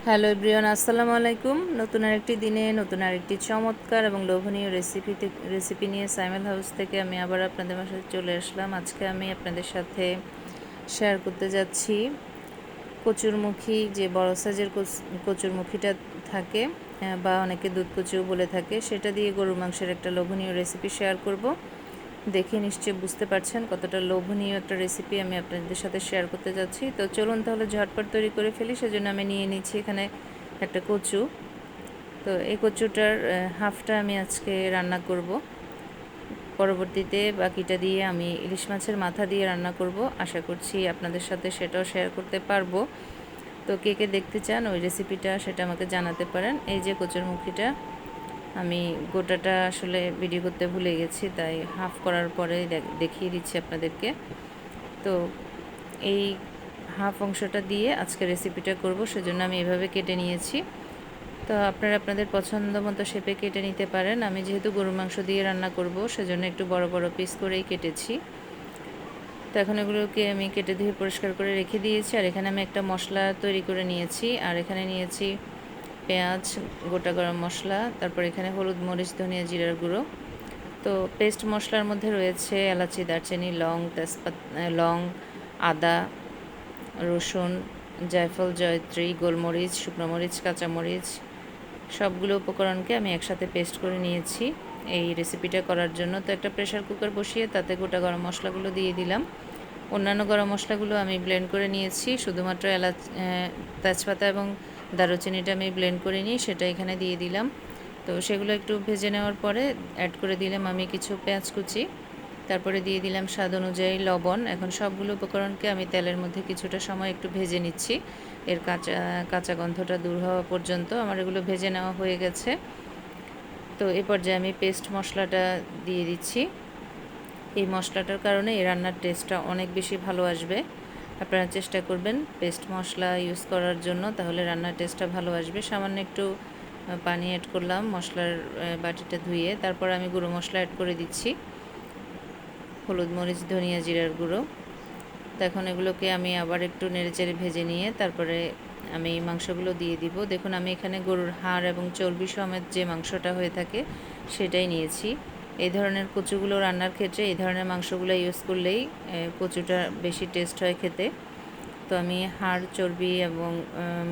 Hello everyone, আসসালামু আলাইকুম। নতুন আরেকটি দিনে নতুন আরেকটি চমৎকার এবং লোভনীয় রেসিপি নিয়ে সাইমেল হাউস থেকে আমি আবার আপনাদের মাঝে চলে আসলাম। আজকে আমি আপনাদের সাথে শেয়ার করতে যাচ্ছি কচুরমুখী, যে বড় সাইজের কচুরমুখীটা থাকে, বা অনেকে দুধ কচুও বলে থাকে, সেটা দিয়ে গরুর মাংসের একটা লোভনীয় রেসিপি শেয়ার করব। দেখে নিশ্চয়ই বুঝতে পারছেন কতটা লোভনীয় একটা রেসিপি আমি আপনাদের সাথে শেয়ার করতে যাচ্ছি। তো চলুন তাহলে ঝটপট তৈরি করে ফেলি। সেজন্য আমি নিয়ে নিচ্ছি এখানে একটা কচু। তো এই কচুটার হাফটা আমি আজকে রান্না করব, পরবর্তীতে বাকিটা দিয়ে আমি ইলিশ মাছের মাথা দিয়ে রান্না করব। আশা করছি আপনাদের সাথে সেটাও শেয়ার করতে পারবো। তো কে কে দেখতে চান ওই রেসিপিটা, সেটা আমাকে জানাতে পারেন। এই যে কচুরমুখীটা, আমি গোটাটা আসলে ভিডিও করতে ভুলে গেছি, তাই হাফ করার পরে দেখিয়ে দিচ্ছি আপনাদেরকে। তো এই হাফ অংশটা দিয়ে আজকে রেসিপিটা করব, সেজন্য আমি এভাবে কেটে নিয়েছি। তো আপনারা আপনাদের পছন্দ মতো শেপে কেটে নিতে পারেন। আমি যেহেতু গরুর মাংস দিয়ে রান্না করব, সেজন্য একটু বড় বড় পিস করেই কেটেছি। তো এখন এগুলোকে আমি কেটে ধুয়ে পরিষ্কার করে রেখে দিয়েছি। আর এখানে আমি একটা মশলা তৈরি করে নিয়েছি। আর এখানে নিয়েছি পেঁয়াজ, গোটা গরম মশলা, তারপর এখানে হলুদ, মরিচ, ধনিয়া, জিরার গুঁড়ো। তো পেস্ট মশলার মধ্যে রয়েছে এলাচি, দারচিনি, লং, লং, আদা, রসুন, জায়ফল, জয়ত্রী, গোলমরিচ, শুকনো মরিচ, কাঁচামরিচ, সবগুলো উপকরণকে আমি একসাথে পেস্ট করে নিয়েছি এই রেসিপিটা করার জন্য। তো একটা প্রেশার কুকার বসিয়ে তাতে গোটা গরম মশলাগুলো দিয়ে দিলাম। অন্যান্য গরম মশলাগুলো আমি ব্লেন্ড করে নিয়েছি, শুধুমাত্র তেজপাতা এবং দারুচিনিটা আমি ব্লেন্ড করে নিই, সেটা এখানে দিয়ে দিলাম। তো সেগুলো একটু ভেজে নেওয়ার পরে অ্যাড করে দিলাম আমি কিছু পেঁয়াজ কুচি, তারপরে দিয়ে দিলাম স্বাদ অনুযায়ী লবণ। এখন সবগুলো উপকরণকে আমি তেলের মধ্যে কিছুটা সময় একটু ভেজে নিচ্ছি, এর কাঁচা কাঁচা গন্ধটা দূর হওয়া পর্যন্ত আমার এগুলো ভেজে নেওয়া হয়ে গেছে। তো এই পর্যায়ে আমি পেস্ট মশলাটা দিয়ে দিচ্ছি। এই মশলাটার কারণে এই রান্নার টেস্টটা অনেক বেশি ভালো আসবে। আপনারা চেষ্টা করবেন পেস্ট মশলা ইউজ করার জন্য, তাহলে রান্নার টেস্টটা ভালো আসবে। সামান্য একটু পানি অ্যাড করলাম মশলার বাটিটা ধুয়ে, তারপর আমি গুঁড়ো মশলা অ্যাড করে দিচ্ছি, হলুদ, মরিচ, ধনিয়া, জিরার গুঁড়ো। তো এখন এগুলোকে আমি আবার একটু নেড়েচেড়ে ভেজে নিয়ে তারপরে আমি মাংসগুলো দিয়ে দিব। দেখুন আমি এখানে গরুর হাড় এবং চর্বি সমেত যে মাংসটা হয়ে থাকে সেটাই নিয়েছি। এই ধরনের কচুগুলো রান্নার ক্ষেত্রে এই ধরনের মাংসগুলো ইউজ করলেই কচুটা বেশি টেস্ট হয় খেতে। তো আমি হাড়, চর্বি এবং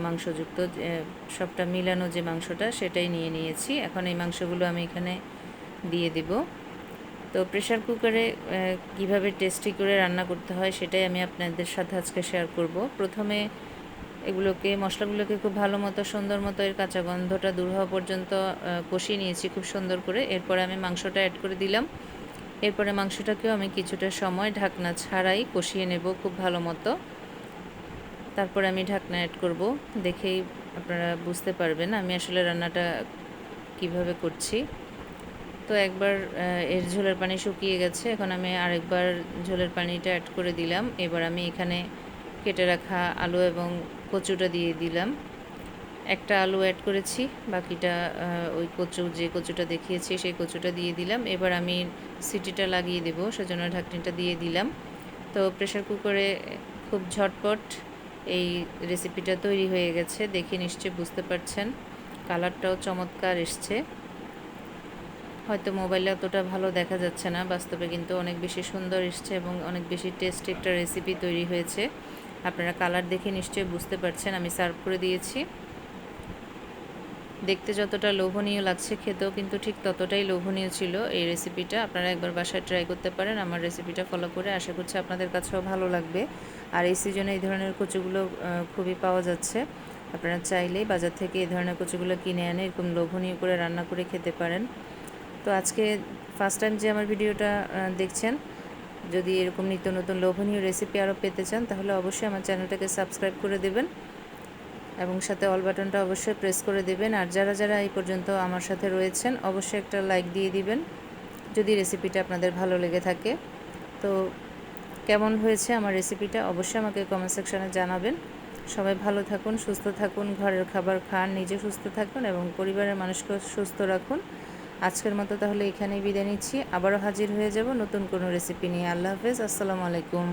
মাংসযুক্ত সবটা মিলানো যে মাংসটা সেটাই নিয়ে নিয়েছি। এখন এই মাংসগুলো আমি এখানে দিয়ে দিব। তো প্রেশার কুকারে কিভাবে টেস্টি করে রান্না করতে হয় সেটাই আমি আপনাদের সাথে আজকে শেয়ার করব। প্রথমে মশলাগুলোকে খুব ভালো মতো সুন্দর মতো এর কাঁচা গন্ধটা দূর হওয়া পর্যন্ত কষিয়ে নিয়েছি খুব সুন্দর করে। এরপরে আমি মাংসটা অ্যাড করে দিলাম। এরপরে মাংসটাকেও আমি কিছুটা সময় ঢাকনা ছাড়াই কষিয়ে নেব খুব ভালো মতো। তারপরে আমি ঢাকনা অ্যাড করব, দেখেই আপনারা বুঝতে পারবেন আমি আসলে রান্নাটা কিভাবে করছি। তো একবার এর ঝোলের পানি শুকিয়ে গেছে, এখন আমি আরেকবার ঝোলের পানিটা অ্যাড করে দিলাম। এবার আমি এখানে কেটে রাখা আলু এবং কচুটা দিয়ে দিলাম। একটা আলু অ্যাড করেছি, বাকিটা ওই যে কচুটা দেখিয়েছি সেই কচুটা দিয়ে দিলাম। এবার আমি সিটিটা লাগিয়ে দেবো, সেজন্য ঢাকনিটা দিয়ে দিলাম। তো প্রেশার কুকারে খুব ঝটপট এই রেসিপিটা তৈরি হয়ে গেছে, দেখে নিশ্চয়ই বুঝতে পারছেন। কালারটাও চমৎকার এসছে। হয়তো মোবাইলে অতটা ভালো দেখা যাচ্ছে না, বাস্তবে কিন্তু অনেক বেশি সুন্দর এসছে এবং অনেক বেশি টেস্টি একটা রেসিপি তৈরি হয়েছে। আপনারা কালার দেখে নিশ্চয়ই বুঝতে পারছেন। আমি সার্ভ করে দিয়েছি। দেখতে যতটা লোভনীয় লাগছে, খেতেও কিন্তু ঠিক ততটাই লোভনীয় ছিল এই রেসিপিটা। আপনারা একবার বাসায় ট্রাই করতে পারেন আমার রেসিপিটা ফলো করে। আশা করছি আপনাদের কাছেও ভালো লাগবে। আর এই সিজনে এই ধরনের কচুগুলো খুবই পাওয়া যাচ্ছে। আপনারা চাইলেই বাজার থেকে এই ধরনের কচুগুলো কিনে এনে এরকম লোভনীয় করে রান্না করে খেতে পারেন। তো আজকে ফার্স্ট টাইম যে আমার ভিডিওটা দেখছেন, যদি এরকম নিত্য নতুন লোভনীয় রেসিপি আরও পেতে চান, তাহলে অবশ্যই আমার চ্যানেলটাকে সাবস্ক্রাইব করে দেবেন এবং সাথে অল বাটনটা অবশ্যই প্রেস করে দেবেন। আর যারা যারা এই পর্যন্ত আমার সাথে রয়েছেন অবশ্যই একটা লাইক দিয়ে দিবেন যদি রেসিপিটা আপনাদের ভালো লেগে থাকে। তো কেমন হয়েছে আমার রেসিপিটা অবশ্যই আমাকে কমেন্ট সেকশানে জানাবেন। সবাই ভালো থাকুন, সুস্থ থাকুন, ঘরের খাবার খান, নিজে সুস্থ থাকুন এবং পরিবারের মানুষকেও সুস্থ রাখুন। আজকের মতো তাহলে এখানেই বিদায় নিচ্ছি। আবারও হাজির হয়ে যাব নতুন কোনো রেসিপি নিয়ে। আল্লাহ হাফেজ, আসসালামু আলাইকুম।